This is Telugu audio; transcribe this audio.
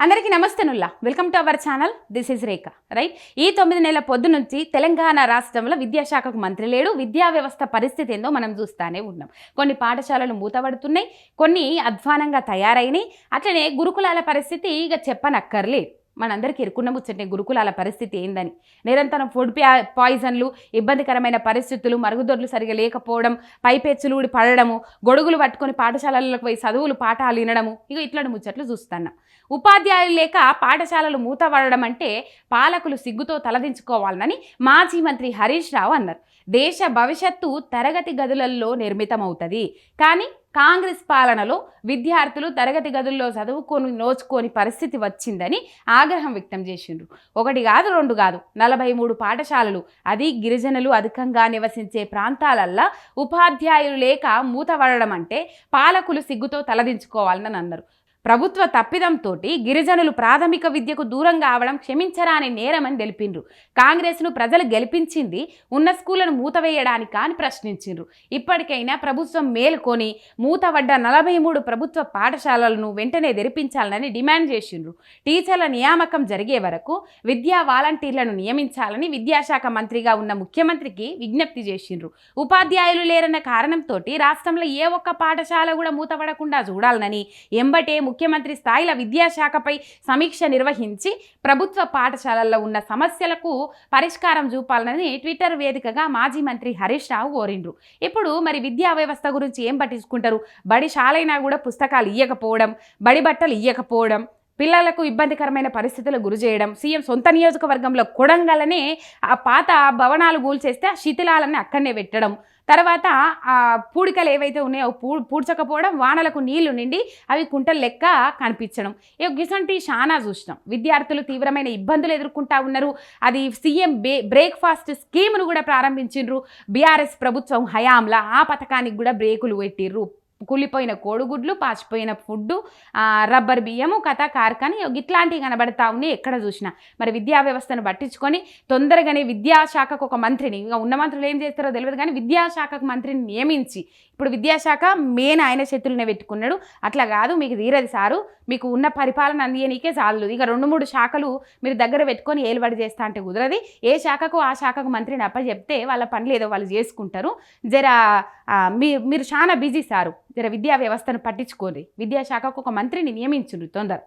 అందరికీ నమస్తేనుల్లా welcome to our channel. This is Rekha. Right, ఈ 9 నెలల పొద్దు నుంచి తెలంగాణ రాష్ట్రంలో విద్యాశాఖకు మంత్రి లేడు. విద్యా వ్యవస్థ పరిస్థితి ఏందో మనం చూస్తూనే ఉన్నాం. కొన్ని పాఠశాలలు మూతపడుతున్నాయి, కొన్ని అధ్వానంగా తయారైనాయి. అట్లనే గురుకులాల పరిస్థితి ఇక చెప్పనక్కర్లేదు. మనందరికీ ఇరుకున్న ముచ్చటే గురుకులాల పరిస్థితి ఏందని. నిరంతరం ఫుడ్ పాయిజన్లు, ఇబ్బందికరమైన పరిస్థితులు, మరుగుదొడ్లు సరిగా లేకపోవడం, పైపెచ్చులు ఊడి పడడము, గొడుగులు పట్టుకొని పాఠశాలలకు పోయి చదువులు పాఠాలు వినడము, ఇక ఇట్లాంటి ముచ్చట్లు చూస్తున్నాం. ఉపాధ్యాయులు లేక పాఠశాలలు మూతపడడం అంటే పాలకులు సిగ్గుతో తలదించుకోవాలని మాజీ మంత్రి హరీష్ రావు అన్నారు. దేశ భవిష్యత్తు తరగతి గదులలో నిర్మితమవుతుంది, కానీ కాంగ్రెస్ పాలనలో విద్యార్థులు తరగతి గదుల్లో చదువుకొని నోచుకోని పరిస్థితి వచ్చిందని ఆగ్రహం వ్యక్తం చేసిండ్రు. 1 కాదు 2 కాదు 43 పాఠశాలలు, అది గిరిజనులు అధికంగా నివసించే ప్రాంతాలల్లో ఉపాధ్యాయులు లేక మూతపడడం అంటే పాలకులు సిగ్గుతో తలదించుకోవాలని అన్నారు. ప్రభుత్వ తప్పిదంతో గిరిజనులు ప్రాథమిక విద్యకు దూరం కావడం క్షమించరాని నేరమని తెలిపిండ్రు. కాంగ్రెస్ను ప్రజలు గెలిపించింది ఉన్న స్కూళ్లను మూతవేయడానికా అని ప్రశ్నించిండ్రు. ఇప్పటికైనా ప్రభుత్వం మేలుకొని మూతపడ్డ 43 ప్రభుత్వ పాఠశాలలను వెంటనే తెరిపించాలని డిమాండ్ చేసిండ్రు. టీచర్ల నియామకం జరిగే వరకు విద్యా వాలంటీర్లను నియమించాలని విద్యాశాఖ మంత్రిగా ఉన్న ముఖ్యమంత్రికి విజ్ఞప్తి చేసిండ్రు. ఉపాధ్యాయులు లేరన్న కారణంతో రాష్ట్రంలో ఏ ఒక్క పాఠశాల కూడా మూతపడకుండా చూడాలని ఎంబటే ముఖ్యమంత్రి స్థాయిలో విద్యాశాఖపై సమీక్ష నిర్వహించి ప్రభుత్వ పాఠశాలల్లో ఉన్న సమస్యలకు పరిష్కారం చూపాలని ట్విట్టర్ వేదికగా మాజీ మంత్రి హరీష్ రావు కోరిండ్రు. ఇప్పుడు మరి విద్యా వ్యవస్థ గురించి ఏం పట్టించుకుంటారు? బడి శాలైనా కూడా పుస్తకాలు ఇవ్వకపోవడం, బడి బట్టలు ఇవ్వకపోవడం, పిల్లలకు ఇబ్బందికరమైన పరిస్థితులు గురి చేయడం, సీఎం సొంత నియోజకవర్గంలో కొడంగలనే ఆ పాత భవనాలు కూల్చేస్తే ఆ శిథిలాలన్నీ అక్కడనే పెట్టడం, తర్వాత ఆ పూడికలు ఏవైతే ఉన్నాయో పూడ్చకపోవడం, వానలకు నీళ్లు నిండి అవి కుంటలు లెక్క కనిపించడం, గిసంటి చాలా చూసినాం. విద్యార్థులు తీవ్రమైన ఇబ్బందులు ఎదుర్కొంటా ఉన్నారు. అది సీఎం బ్రేక్ఫాస్ట్ స్కీమ్ను కూడా ప్రారంభించిండ్రు బీఆర్ఎస్ ప్రభుత్వం హయాంలా. ఆ పథకానికి కూడా బ్రేకులు పెట్టిర్రు. కుళ్ళిపోయిన కోడిగుడ్లు, పాచిపోయిన ఫుడ్డు, రబ్బర్ బియ్యము, కథ కార్ఖాని ఇట్లాంటివి కనబడతా ఉన్నాయి ఎక్కడ చూసినా. మరి విద్యా వ్యవస్థను పట్టించుకొని తొందరగానే విద్యాశాఖకు ఒక మంత్రిని, ఇక ఉన్న మంత్రులు ఏం చేస్తారో తెలియదు కానీ విద్యాశాఖకు మంత్రిని నియమించి, ఇప్పుడు విద్యాశాఖ మెయిన్ ఆయన చేతులనే పెట్టుకున్నాడు. అట్లా కాదు, మీకు తీరది సారు, మీకు ఉన్న పరిపాలన అందియనీకే చాలు. ఇక 2-3 శాఖలు మీరు దగ్గర పెట్టుకొని ఏలుబడి చేస్తా అంటే కుదరది. ఏ శాఖకు ఆ శాఖకు మంత్రిని అప్పచెప్తే వాళ్ళ పనులు ఏదో వాళ్ళు చేసుకుంటారు. మీరు చాలా బిజీ సారు, జర విద్యా వ్యవస్థను పట్టించుకోండి. విద్యాశాఖకు ఒక మంత్రిని నియమించుండ్రు తొందర.